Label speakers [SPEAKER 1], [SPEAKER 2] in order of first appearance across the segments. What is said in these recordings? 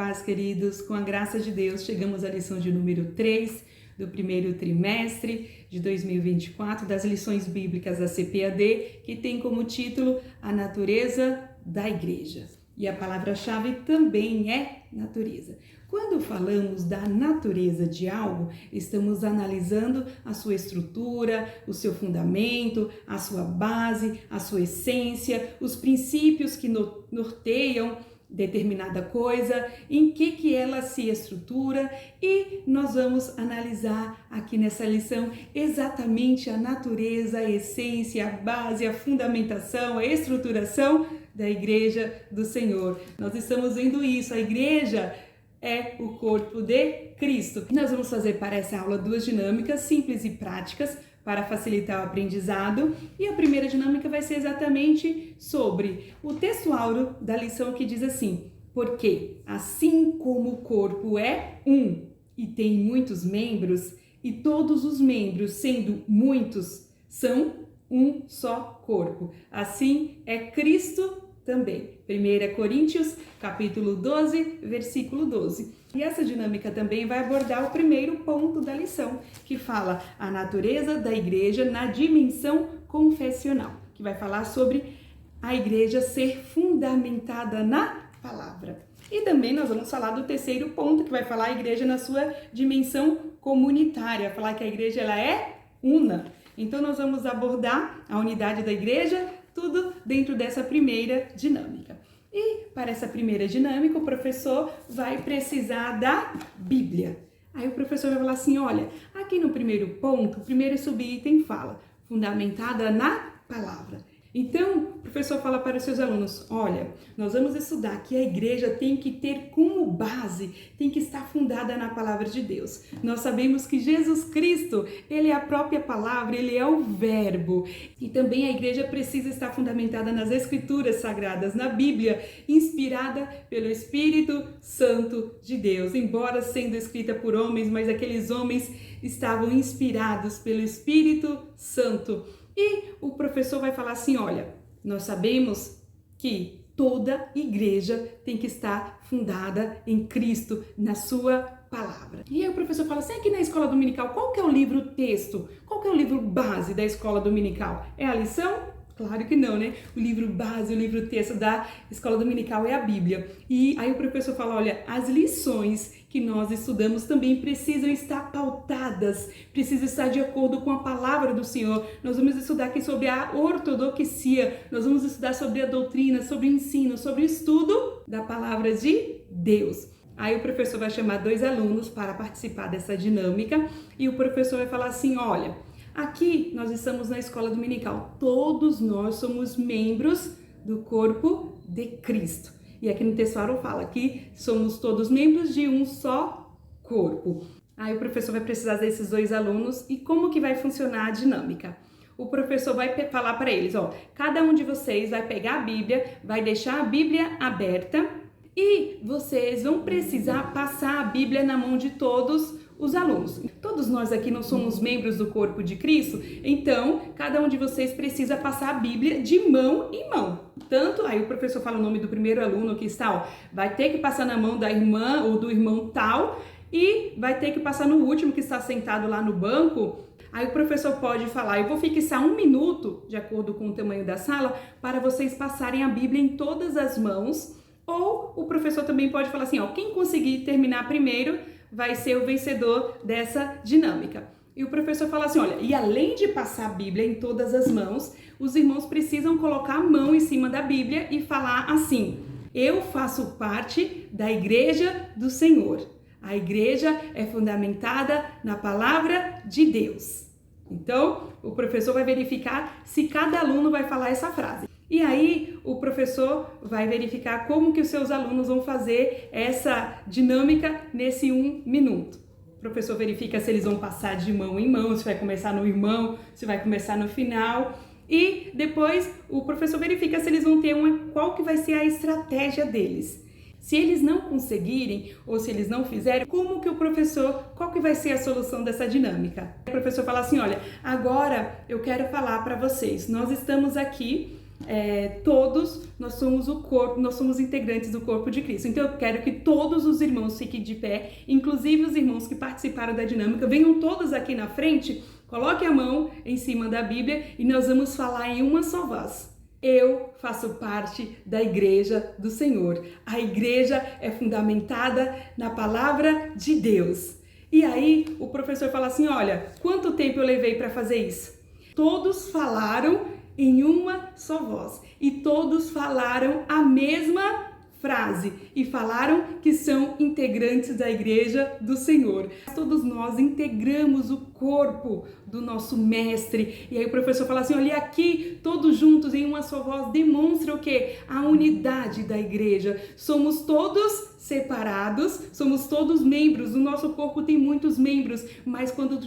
[SPEAKER 1] paz, queridos. Com a graça de Deus, chegamos à lição de número 3 do primeiro trimestre de 2024 das lições bíblicas da CPAD, que tem como título A Natureza da Igreja. E a palavra-chave também é natureza. Quando falamos da natureza de algo, estamos analisando a sua estrutura, o seu fundamento, a sua base, a sua essência, os princípios que norteiam determinada coisa, em que ela se estrutura, e nós vamos analisar aqui nessa lição exatamente a natureza, a essência, a base, a fundamentação, a estruturação da Igreja do Senhor. Nós estamos vendo isso, a Igreja é o corpo de Cristo. Nós vamos fazer para essa aula duas dinâmicas simples e práticas para facilitar o aprendizado. E a primeira dinâmica vai ser exatamente sobre o texto áureo da lição, que diz assim: porque assim como o corpo é um e tem muitos membros, e todos os membros, sendo muitos, são um só corpo, assim é Cristo também. 1 Coríntios, capítulo 12, versículo 12. E essa dinâmica também vai abordar o primeiro ponto da lição, que fala a natureza da igreja na dimensão confessional, que vai falar sobre a igreja ser fundamentada na palavra. E também nós vamos falar do terceiro ponto, que vai falar a igreja na sua dimensão comunitária, falar que a igreja ela é una. Então nós vamos abordar a unidade da igreja, tudo dentro dessa primeira dinâmica. E para essa primeira dinâmica, o professor vai precisar da Bíblia. Aí o professor vai falar assim: olha, aqui no primeiro ponto, o primeiro subitem fala, fundamentada na palavra. Então, o professor fala para os seus alunos: olha, nós vamos estudar que a igreja tem que ter como base, tem que estar fundada na palavra de Deus. Nós sabemos que Jesus Cristo, ele é a própria palavra, ele é o verbo. E também a igreja precisa estar fundamentada nas escrituras sagradas, na Bíblia, inspirada pelo Espírito Santo de Deus. Embora sendo escrita por homens, mas aqueles homens estavam inspirados pelo Espírito Santo. E o professor vai falar assim: olha, nós sabemos que toda igreja tem que estar fundada em Cristo, na sua palavra. E aí o professor fala assim: aqui na escola dominical, qual que é o livro texto? Qual que é o livro base da escola dominical? É a lição? Claro que não, né? O livro base, o livro texto da escola dominical é a Bíblia. E aí o professor fala: olha, as lições que nós estudamos também precisam estar pautadas, precisam estar de acordo com a palavra do Senhor. Nós vamos estudar aqui sobre a ortodoxia, nós vamos estudar sobre a doutrina, sobre o ensino, sobre o estudo da palavra de Deus. Aí o professor vai chamar dois alunos para participar dessa dinâmica e o professor vai falar assim: olha, aqui nós estamos na escola dominical, todos nós somos membros do corpo de Cristo. E aqui no texto áureo fala que somos todos membros de um só corpo. Aí o professor vai precisar desses dois alunos. E como que vai funcionar a dinâmica? O professor vai falar para eles: ó, cada um de vocês vai pegar a Bíblia, vai deixar a Bíblia aberta e vocês vão precisar passar a Bíblia na mão de todos os alunos. Todos nós aqui não somos membros do corpo de Cristo, então cada um de vocês precisa passar a Bíblia de mão em mão. Tanto, aí o professor fala o nome do primeiro aluno que está, ó, vai ter que passar na mão da irmã ou do irmão tal, e vai ter que passar no último que está sentado lá no banco. Aí o professor pode falar: eu vou fixar 1 minuto, de acordo com o tamanho da sala, para vocês passarem a Bíblia em todas as mãos. Ou o professor também pode falar assim: ó, quem conseguir terminar primeiro vai ser o vencedor dessa dinâmica. E o professor fala assim: olha, e além de passar a Bíblia em todas as mãos, os irmãos precisam colocar a mão em cima da Bíblia e falar assim: eu faço parte da Igreja do Senhor. A igreja é fundamentada na palavra de Deus. Então, o professor vai verificar se cada aluno vai falar essa frase. E aí, o professor vai verificar como que os seus alunos vão fazer essa dinâmica nesse 1 minuto. O professor verifica se eles vão passar de mão em mão, se vai começar no irmão, se vai começar no final. E depois, o professor verifica se eles vão ter qual que vai ser a estratégia deles. Se eles não conseguirem ou se eles não fizerem, como que o professor, qual que vai ser a solução dessa dinâmica? O professor fala assim: olha, agora eu quero falar para vocês, nós estamos aqui todos nós somos o corpo, nós somos integrantes do corpo de Cristo. Então eu quero que todos os irmãos fiquem de pé, inclusive os irmãos que participaram da dinâmica, venham todos aqui na frente, coloque a mão em cima da Bíblia e nós vamos falar em uma só voz. Eu faço parte da Igreja do Senhor. A igreja é fundamentada na palavra de Deus. E aí o professor fala assim, olha, quanto tempo eu levei para fazer isso? Todos falaram em uma só voz e todos falaram a mesma frase e falaram que são integrantes da Igreja do Senhor. Todos nós integramos o corpo do nosso mestre. E aí o professor fala assim, olha, aqui todos juntos em uma só voz demonstra o quê? A unidade da igreja. Somos todos separados, somos todos membros. O nosso corpo tem muitos membros, mas quando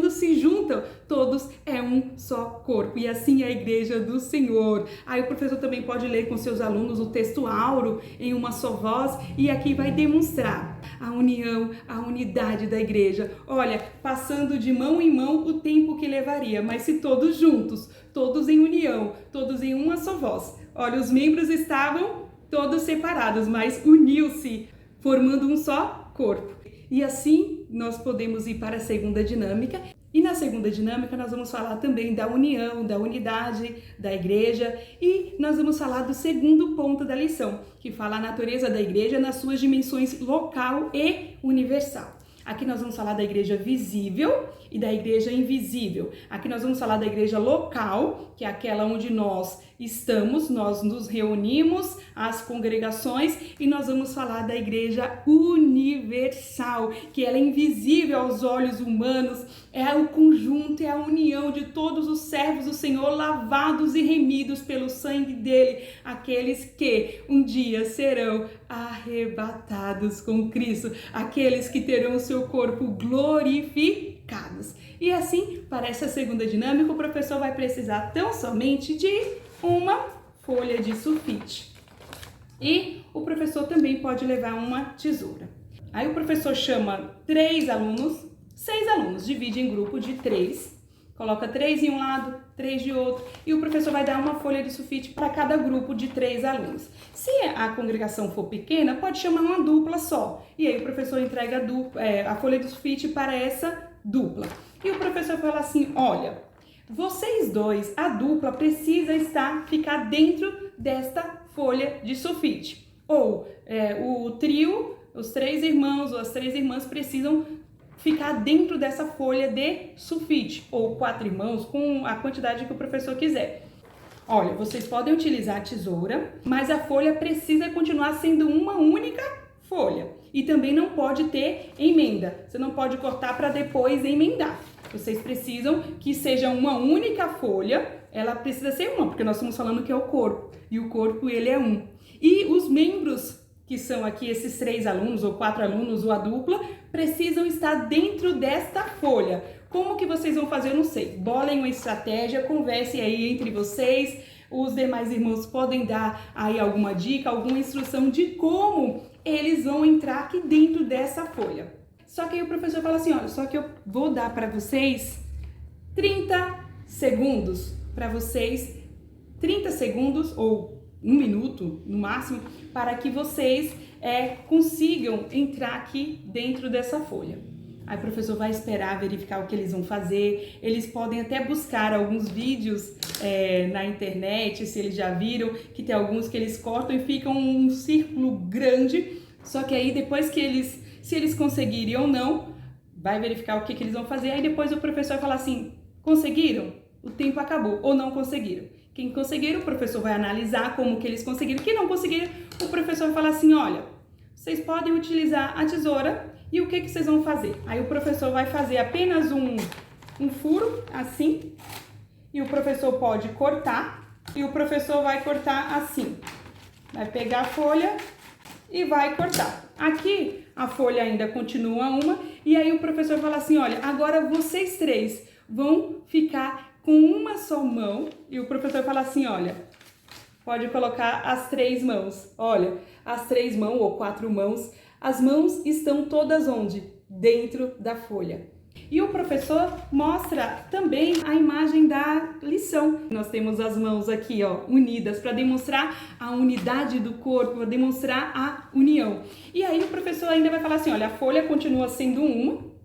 [SPEAKER 1] se juntam, todos é um só corpo. E assim é a Igreja do Senhor. Aí o professor também pode ler com seus alunos o texto áureo em uma só voz e aqui vai demonstrar a união, a unidade da igreja. Olha, passando de mão em mão o tempo que levaria, mas se todos juntos, todos em união, todos em uma só voz. Olha, os membros estavam todos separados, mas uniu-se, formando um só corpo. E assim nós podemos ir para a segunda dinâmica. E na segunda dinâmica nós vamos falar também da união, da unidade da igreja e nós vamos falar do segundo ponto da lição, que fala a natureza da igreja nas suas dimensões local e universal. Aqui nós vamos falar da igreja visível e da igreja invisível. Aqui nós vamos falar da igreja local, que é aquela onde nós estamos, nós nos reunimos, as congregações, e nós vamos falar da igreja universal, que ela é invisível aos olhos humanos, é o conjunto, é a união de todos os servos do Senhor, lavados e remidos pelo sangue dele, aqueles que um dia serão arrebatados com Cristo, aqueles que terão o seu corpo glorificados. E assim, para essa segunda dinâmica, o professor vai precisar tão somente de uma folha de sulfite. E o professor também pode levar uma tesoura. Aí o professor chama 6 alunos, divide em grupo de 3, coloca 3 em um lado, 3 de outro, e o professor vai dar uma folha de sulfite para cada grupo de 3 alunos. Se a congregação for pequena, pode chamar uma dupla só, e aí o professor entrega a folha de sulfite para essa dupla. E o professor fala assim, olha, vocês dois, a dupla, precisa ficar dentro desta folha de sulfite. Ou o trio, os 3 irmãos ou as 3 irmãs precisam ficar dentro dessa folha de sulfite. Ou 4 irmãos, com a quantidade que o professor quiser. Olha, vocês podem utilizar a tesoura, mas a folha precisa continuar sendo uma única folha. E também não pode ter emenda. Você não pode cortar para depois emendar. Vocês precisam que seja uma única folha, ela precisa ser uma, porque nós estamos falando que é o corpo, e o corpo ele é um. E os membros, que são aqui esses 3 alunos, ou 4 alunos, ou a dupla, precisam estar dentro desta folha. Como que vocês vão fazer? Eu não sei. Bolem uma estratégia, conversem aí entre vocês, os demais irmãos podem dar aí alguma dica, alguma instrução de como eles vão entrar aqui dentro dessa folha. Só que aí o professor fala assim, olha, só que eu vou dar para vocês 30 segundos, para vocês 30 segundos ou 1 minuto no máximo, para que vocês consigam entrar aqui dentro dessa folha. Aí o professor vai esperar, verificar o que eles vão fazer. Eles podem até buscar alguns vídeos na internet, se eles já viram, que tem alguns que eles cortam e ficam um círculo grande. Só que aí depois que se eles conseguirem ou não, vai verificar o que eles vão fazer. Aí depois o professor fala assim, conseguiram? O tempo acabou. Ou não conseguiram? Quem conseguiram, o professor vai analisar como que eles conseguiram. Quem não conseguiram, o professor vai falar assim, olha, vocês podem utilizar a tesoura e o que vocês vão fazer? Aí o professor vai fazer apenas um furo, assim, e o professor pode cortar, e o professor vai cortar assim. Vai pegar a folha e vai cortar. Aqui a folha ainda continua uma, e aí o professor fala assim, olha, agora vocês 3 vão ficar com uma só mão, e o professor fala assim, olha, pode colocar as 3 mãos. Olha, as 3 mãos ou 4 mãos, as mãos estão todas onde? Dentro da folha. E o professor mostra também a imagem da lição. Nós temos as mãos aqui, ó, unidas para demonstrar a unidade do corpo, para demonstrar a união. E aí o professor ainda vai falar assim, olha, a folha continua sendo uma,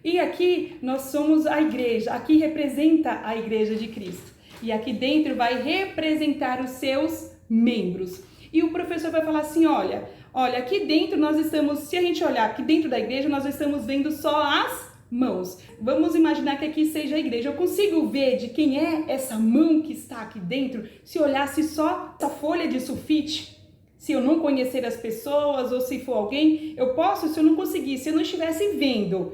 [SPEAKER 1] e aqui nós somos a igreja, aqui representa a igreja de Cristo. E aqui dentro vai representar os seus membros. E o professor vai falar assim, olha, aqui dentro nós estamos, se a gente olhar aqui dentro da igreja, nós estamos vendo só as mãos. Vamos imaginar que aqui seja a igreja. Eu consigo ver de quem é essa mão que está aqui dentro se olhasse só essa folha de sulfite? Se eu não conhecer as pessoas ou se for alguém, eu posso, se eu não conseguir, se eu não estivesse vendo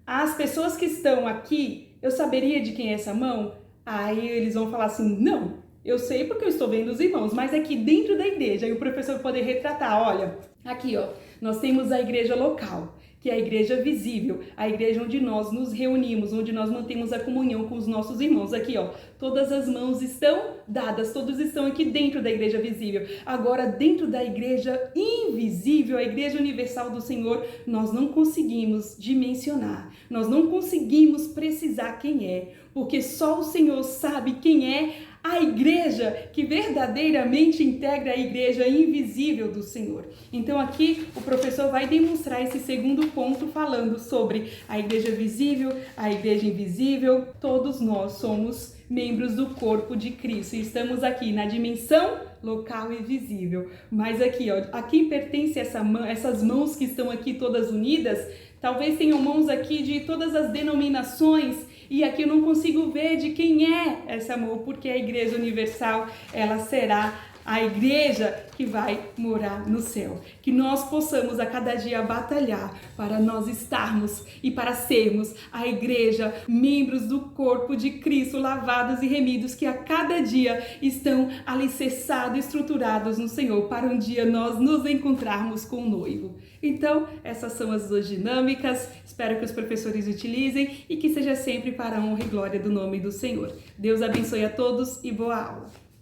[SPEAKER 1] as pessoas que estão aqui, eu saberia de quem é essa mão? Aí eles vão falar assim, não, eu sei porque eu estou vendo os irmãos, mas aqui dentro da igreja, aí o professor vai poder retratar, olha, aqui ó, nós temos a igreja local, que é a igreja visível, a igreja onde nós nos reunimos, onde nós mantemos a comunhão com os nossos irmãos. Aqui, ó, todas as mãos estão dadas, todos estão aqui dentro da igreja visível. Agora, dentro da igreja invisível, a igreja universal do Senhor, nós não conseguimos dimensionar, nós não conseguimos precisar quem é, porque só o Senhor sabe quem é a igreja que verdadeiramente integra a igreja invisível do Senhor. Então aqui o professor vai demonstrar esse segundo ponto falando sobre a igreja visível, a igreja invisível. Todos nós somos membros do corpo de Cristo e estamos aqui na dimensão local e visível. Mas aqui, ó, a quem pertence essas mãos que estão aqui todas unidas? Talvez tenham mãos aqui de todas as denominações e aqui eu não consigo ver de quem é essa mão, porque a Igreja Universal, ela será a igreja que vai morar no céu. Que nós possamos a cada dia batalhar para nós estarmos e para sermos a igreja, membros do corpo de Cristo, lavados e remidos, que a cada dia estão alicerçados, estruturados no Senhor, para um dia nós nos encontrarmos com o noivo. Então, essas são as duas dinâmicas, espero que os professores utilizem e que seja sempre para a honra e glória do nome do Senhor. Deus abençoe a todos e boa aula!